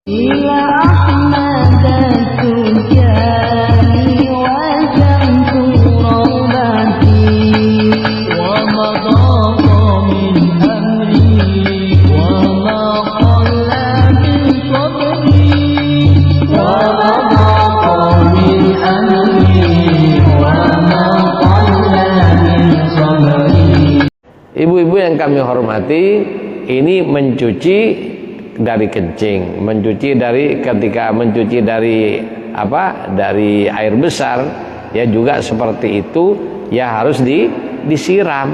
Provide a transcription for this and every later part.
Ibu-ibu yang kami hormati, ini mencuci dari kencing, mencuci dari ketika mencuci dari apa? Dari air besar, ya juga seperti itu, ya harus disiram.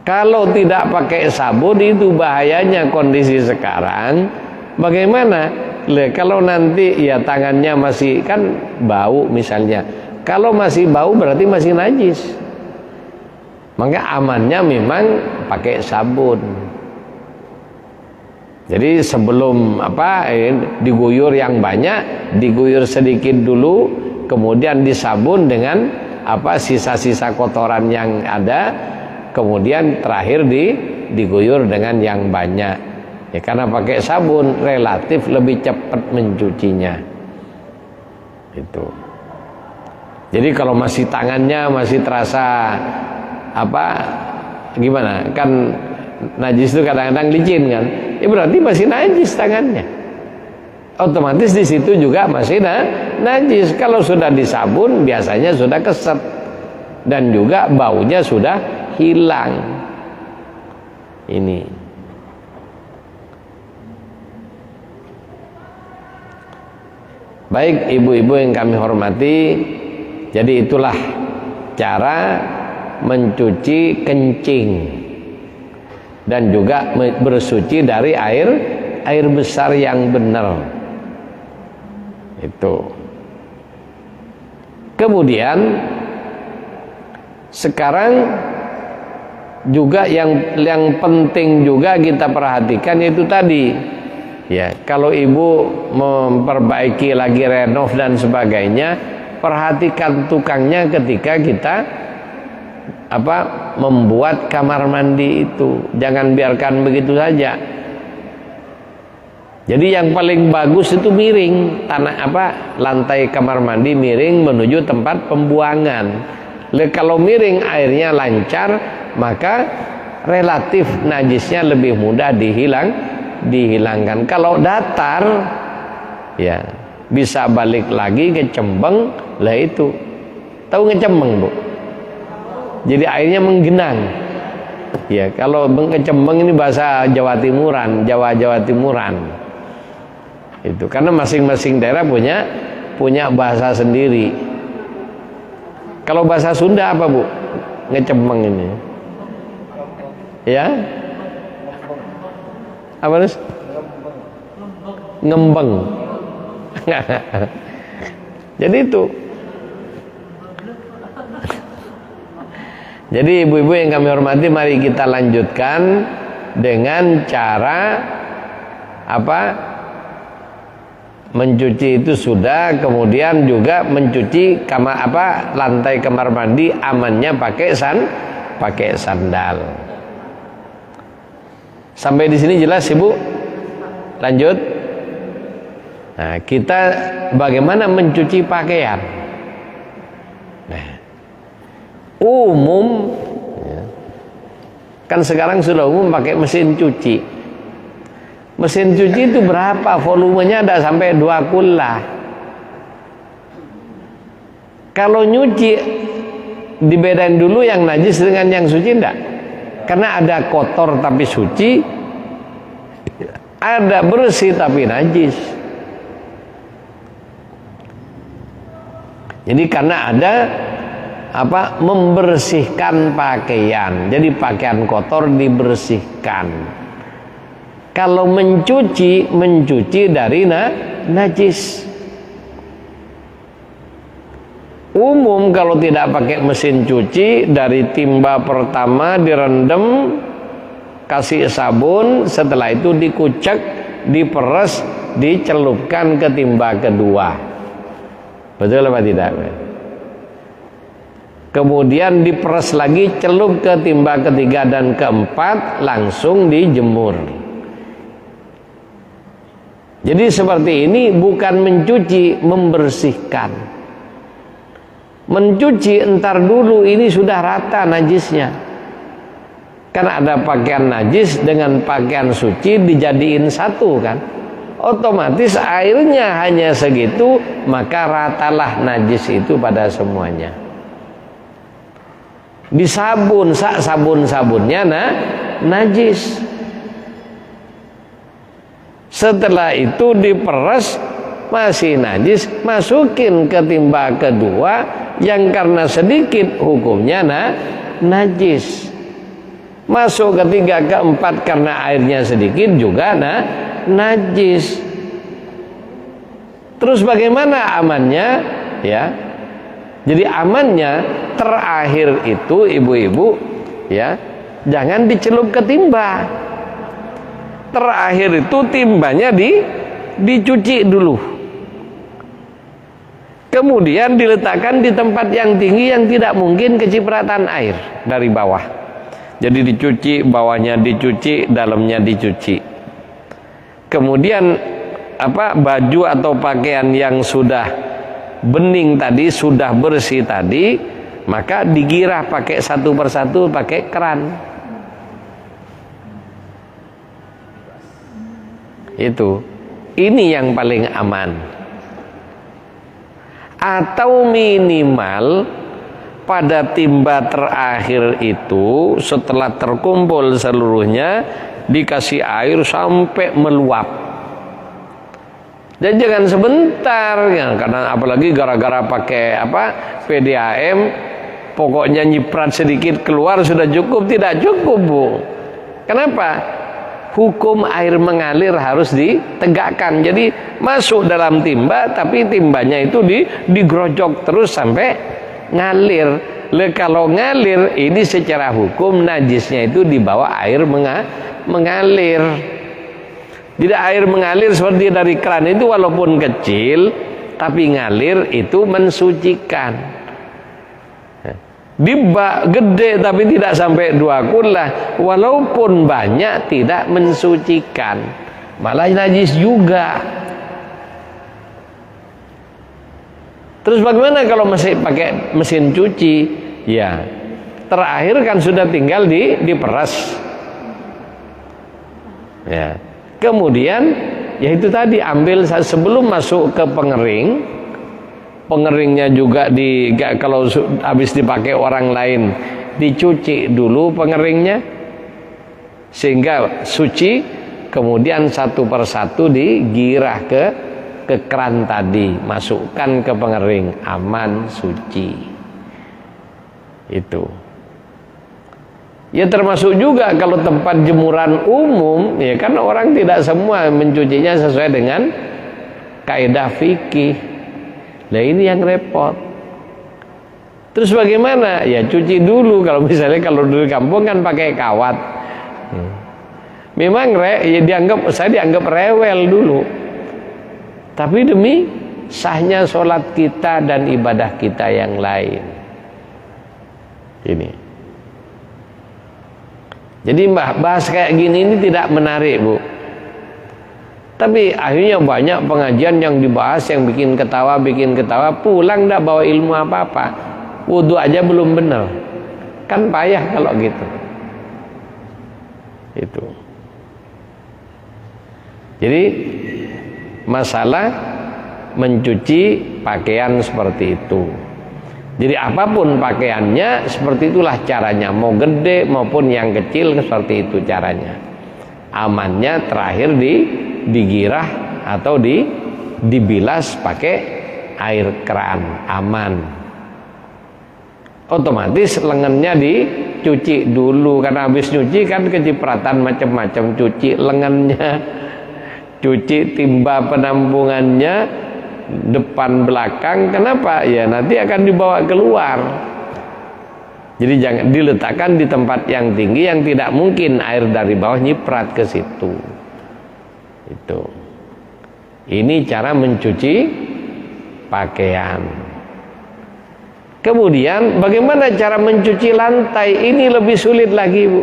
Kalau tidak pakai sabun itu bahayanya kondisi sekarang. Bagaimana? Kalau nanti ya tangannya masih kan bau misalnya. Kalau masih bau berarti masih najis. Maka amannya memang pakai sabun. Jadi sebelum diguyur yang banyak, diguyur sedikit dulu, kemudian disabun dengan sisa-sisa kotoran yang ada, kemudian terakhir diguyur dengan yang banyak. Ya, karena pakai sabun relatif lebih cepat mencucinya. Itu. Jadi kalau masih tangannya masih terasa gimana, kan najis itu kadang-kadang licin kan, ya berarti masih najis tangannya, otomatis di situ juga masih najis. Kalau sudah disabun biasanya sudah keset dan juga baunya sudah hilang. Ini baik ibu-ibu yang kami hormati, jadi itulah cara mencuci kencing dan juga bersuci dari air besar yang benar. Itu. Kemudian sekarang juga yang penting juga kita perhatikan itu tadi, ya kalau ibu memperbaiki lagi renov dan sebagainya, perhatikan tukangnya ketika kita membuat kamar mandi itu, jangan biarkan begitu saja. Jadi yang paling bagus itu miring, lantai kamar mandi miring menuju tempat pembuangan. Kalau miring airnya lancar, maka relatif najisnya lebih mudah dihilangkan. Kalau datar, ya bisa balik lagi ke cembeng, lah itu. Tahu ngecembeng, Bu? Jadi airnya menggenang. Ya, kalau kecembeng ini bahasa Jawa Timuran. Itu karena masing-masing daerah punya bahasa sendiri. Kalau bahasa Sunda apa, Bu? Ngecembeng ini. Ya? Apa terus? Ngembeng. Jadi itu. Jadi ibu-ibu yang kami hormati, mari kita lanjutkan dengan cara mencuci itu sudah, kemudian juga mencuci lantai kamar mandi amannya pakai sandal. Sampai di sini jelas, Ibu? Lanjut. Nah, kita bagaimana mencuci pakaian? Umum, kan sekarang sudah umum pakai mesin cuci. Mesin cuci itu berapa? Volumenya ada sampai 2 kula. Kalau nyuci dibedain dulu yang najis dengan yang suci enggak? Karena ada kotor tapi suci, ada bersih tapi najis. Jadi karena ada membersihkan pakaian, jadi pakaian kotor dibersihkan. Kalau mencuci dari najis. Umum kalau tidak pakai mesin cuci, dari timba pertama direndam, kasih sabun, setelah itu dikucek, diperes, dicelupkan ke timba kedua. Betul apa tidak? Kemudian diperes lagi, celup ke timba ketiga dan keempat, langsung dijemur. Jadi seperti ini bukan mencuci, membersihkan. Mencuci entar dulu ini sudah rata najisnya. Kan ada pakaian najis dengan pakaian suci dijadiin satu kan. Otomatis airnya hanya segitu, maka ratalah najis itu pada semuanya. Di sabun, sabun-sabunnya najis. Setelah itu diperes masih najis, masukin ke timba kedua yang karena sedikit hukumnya najis. Masuk ketiga, keempat karena airnya sedikit juga najis. Terus bagaimana amannya? Ya. Jadi amannya terakhir itu ibu-ibu ya, jangan dicelup ke timba. Terakhir itu timbanya dicuci dulu. Kemudian diletakkan di tempat yang tinggi yang tidak mungkin kecipratan air dari bawah. Jadi dicuci, bawahnya dicuci, dalamnya dicuci. Kemudian baju atau pakaian yang sudah bening tadi, sudah bersih tadi, maka digirah pakai satu persatu pakai keran. Ini yang paling aman. Atau minimal pada timba terakhir itu setelah terkumpul seluruhnya dikasih air sampai meluap. Dan jangan sebentar ya, karena apalagi gara-gara pakai PDAM, pokoknya nyiprat sedikit keluar sudah cukup. Tidak cukup, Bu. Kenapa? Hukum air mengalir harus ditegakkan. Jadi masuk dalam timba, tapi timbanya itu digrojok terus sampai ngalir. Kalau ngalir ini secara hukum najisnya itu di bawah air mengalir. Jadi air mengalir seperti dari keran itu walaupun kecil tapi ngalir itu mensucikan. Di bak gede tapi tidak sampai 2 kullah, walaupun banyak tidak mensucikan, malah najis juga. Terus bagaimana kalau masih pakai mesin cuci? Ya, terakhir kan sudah tinggal diperas. Ya. Kemudian ya itu tadi, ambil sebelum masuk ke pengering. Pengeringnya juga kalau habis dipakai orang lain dicuci dulu pengeringnya sehingga suci. Kemudian satu persatu digirah ke keran tadi, masukkan ke pengering, aman, suci. Itu ya termasuk juga kalau tempat jemuran umum, ya kan orang tidak semua mencucinya sesuai dengan kaidah fikih. Nah ini yang repot. Terus bagaimana? Ya cuci dulu. Kalau misalnya kalau di kampung kan pakai kawat, memang saya dianggap rewel dulu. Tapi demi sahnya sholat kita dan ibadah kita yang lain. Ini. Jadi bahas kayak gini ini tidak menarik, Bu. Tapi akhirnya banyak pengajian yang dibahas yang bikin ketawa, pulang enggak bawa ilmu apa-apa. Wudu aja belum benar. Kan payah kalau gitu. Itu. Jadi masalah mencuci pakaian seperti itu. Jadi apapun pakaiannya seperti itulah caranya, mau gede maupun yang kecil seperti itu caranya. Amannya terakhir digirah atau dibilas pakai air keran, aman. Otomatis lengannya dicuci dulu, karena habis nyuci kan kecipratan macam-macam, cuci lengannya, cuci timba penampungannya, depan belakang. Kenapa? Ya nanti akan dibawa keluar. Jadi jangan diletakkan di tempat yang tinggi yang tidak mungkin air dari bawah nyiprat ke situ. Itu. Ini cara mencuci pakaian. Kemudian bagaimana cara mencuci lantai? Ini lebih sulit lagi, Bu.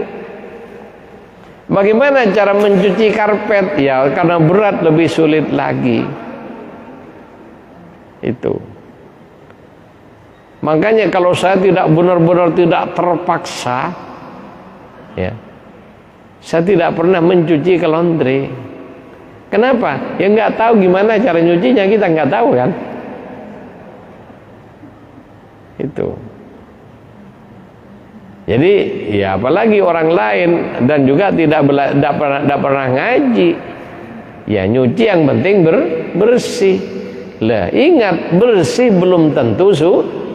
Bagaimana cara mencuci karpet? Ya, karena berat lebih sulit lagi. Itu. Makanya kalau saya tidak benar-benar tidak terpaksa, ya, saya tidak pernah mencuci ke laundry. Kenapa? Ya nggak tahu gimana cara nyucinya, kita nggak tahu kan. Itu. Jadi ya apalagi orang lain dan juga tidak pernah ngaji, ya nyuci yang penting bersih. Lah ingat, bersih belum tentu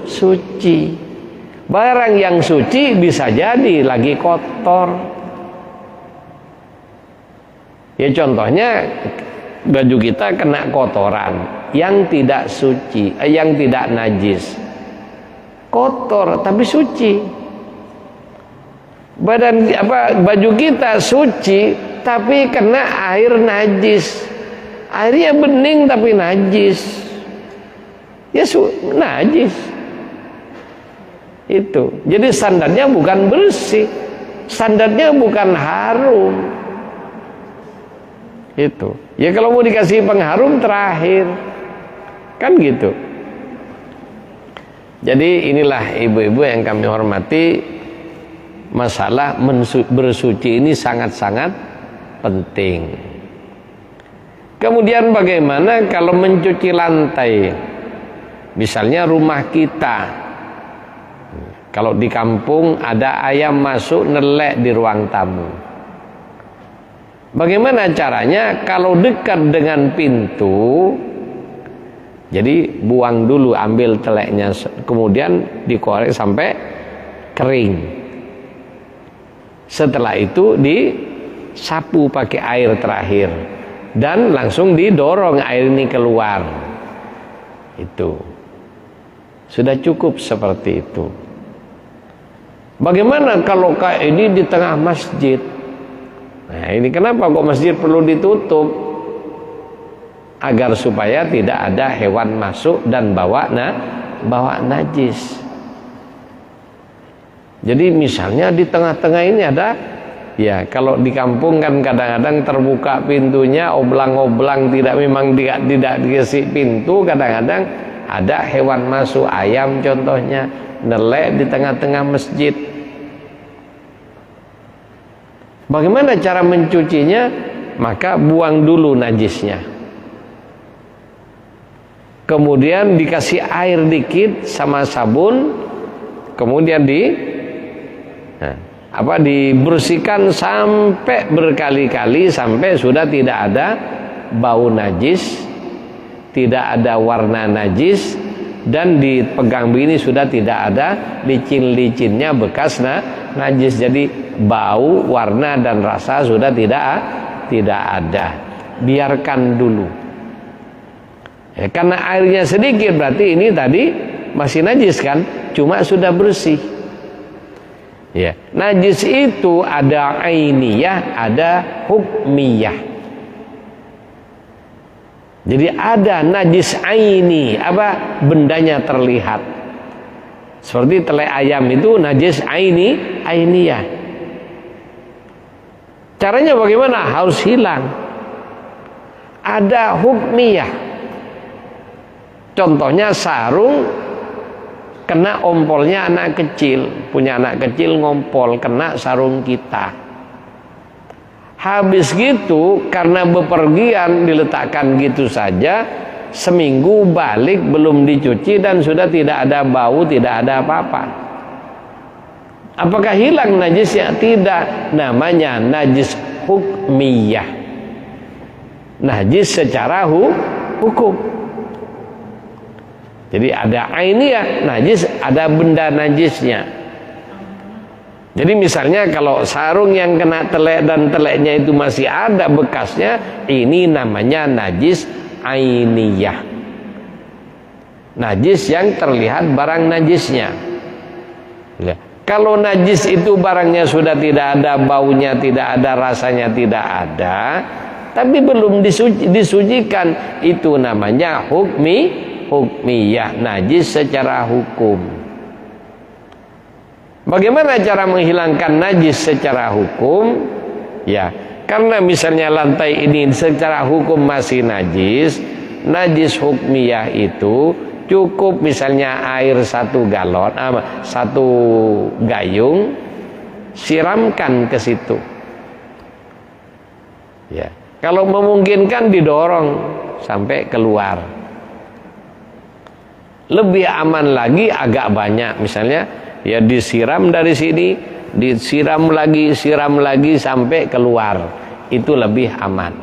suci. Barang yang suci bisa jadi lagi kotor. Ya contohnya baju kita kena kotoran yang tidak suci, yang tidak najis. Kotor tapi suci. Baju kita suci tapi kena air najis. Airnya bening tapi najis. Ya najis. Itu. Jadi standarnya bukan bersih. Standarnya bukan harum. Itu. Ya kalau mau dikasih pengharum terakhir. Kan gitu. Jadi inilah ibu-ibu yang kami hormati, masalah bersuci ini sangat-sangat penting. Kemudian bagaimana kalau mencuci lantai? Misalnya rumah kita, kalau di kampung ada ayam masuk nelek di ruang tamu. Bagaimana caranya? Kalau dekat dengan pintu, jadi buang dulu, ambil teleknya, kemudian dikorek sampai kering. Setelah itu disapu pakai air terakhir dan langsung didorong air ini keluar. Itu sudah cukup seperti itu. Bagaimana kalau kayak ini di tengah masjid? Nah ini kenapa kok masjid perlu ditutup? Agar supaya tidak ada hewan masuk dan bawa najis. Jadi misalnya di tengah-tengah ini ada, ya kalau di kampung kan kadang-kadang terbuka pintunya, oblang-oblang tidak dikasih pintu, kadang-kadang ada hewan masuk, ayam contohnya, nelek di tengah-tengah masjid. Bagaimana cara mencucinya? Maka buang dulu najisnya. Kemudian dikasih air dikit sama sabun, kemudian dibersihkan sampai berkali-kali sampai sudah tidak ada bau najis, tidak ada warna najis, dan dipegang begini sudah tidak ada licin-licinnya bekas najis. Jadi bau, warna dan rasa sudah tidak ada. Biarkan dulu. Ya, karena airnya sedikit berarti ini tadi masih najis kan, cuma sudah bersih. Ya, najis itu ada ainiyah, ada hukmiyah. Jadi ada najis aini, bendanya terlihat. Seperti telai ayam itu najis ainiyah. Caranya bagaimana? Harus hilang. Ada hukmiyah. Contohnya sarung kena ompolnya anak kecil, punya anak kecil ngompol, kena sarung kita. Habis gitu karena bepergian diletakkan gitu saja, seminggu balik belum dicuci dan sudah tidak ada bau, tidak ada apa-apa. Apakah hilang najisnya? Tidak. Namanya najis hukmiyah. Najis secara hukum. Jadi ada ainiyah, najis, ada benda najisnya. Jadi misalnya kalau sarung yang kena telek dan teleknya itu masih ada bekasnya, ini namanya najis ainiyah. Najis yang terlihat barang najisnya. Ya. Kalau najis itu barangnya sudah tidak ada baunya, tidak ada rasanya, tidak ada, tapi belum disucikan, itu namanya hukmiyah, najis secara hukum. Bagaimana cara menghilangkan najis secara hukum? Ya, karena misalnya lantai ini secara hukum masih najis, najis hukmiyah itu cukup misalnya air 1 galon, 1 gayung, siramkan ke situ. Ya, kalau memungkinkan didorong sampai keluar. Lebih aman lagi agak banyak, misalnya ya disiram dari sini, disiram lagi, siram lagi sampai keluar, itu lebih aman.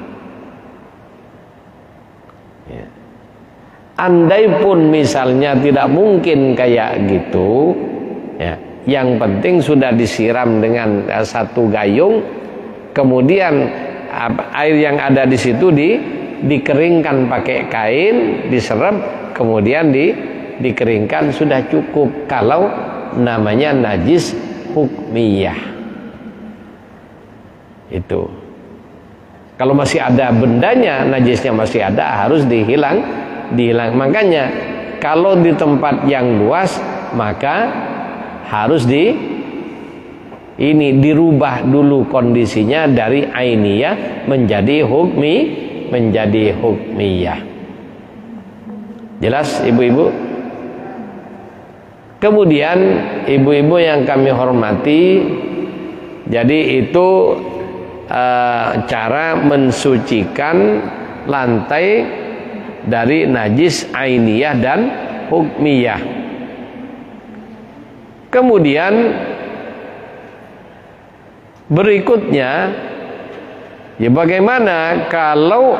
Ya. Andai pun misalnya tidak mungkin kayak gitu, ya, yang penting sudah disiram dengan 1 gayung, kemudian air yang ada di situ dikeringkan pakai kain, diserap, kemudian dikeringkan, sudah cukup. Kalau namanya najis hukmiyah itu. Kalau masih ada bendanya, najisnya masih ada, harus dihilang. Makanya kalau di tempat yang luas, maka harus dirubah dulu kondisinya dari ainiyah menjadi hukmiyah. Jelas ibu-ibu? Kemudian ibu-ibu yang kami hormati, jadi itu cara mensucikan lantai dari najis ainiyah dan hukmiyah. Kemudian berikutnya, ya bagaimana kalau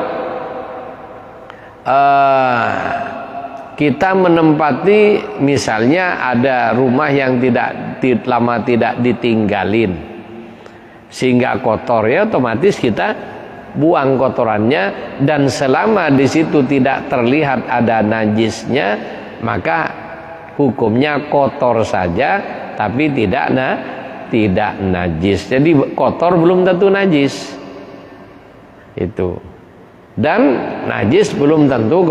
kita menempati, misalnya ada rumah yang lama tidak ditinggalin sehingga kotor, ya otomatis kita buang kotorannya, dan selama di situ tidak terlihat ada najisnya, maka hukumnya kotor saja tapi tidak najis. Jadi kotor belum tentu najis itu, dan najis belum tentu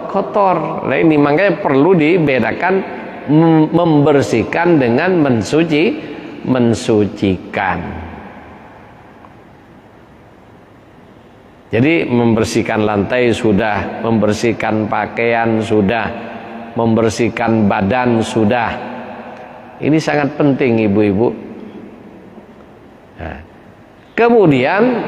kotor. Nah ini makanya perlu dibedakan membersihkan dengan mensucikan. Jadi membersihkan lantai sudah, membersihkan pakaian sudah, membersihkan badan sudah. Ini sangat penting ibu-ibu. Nah, kemudian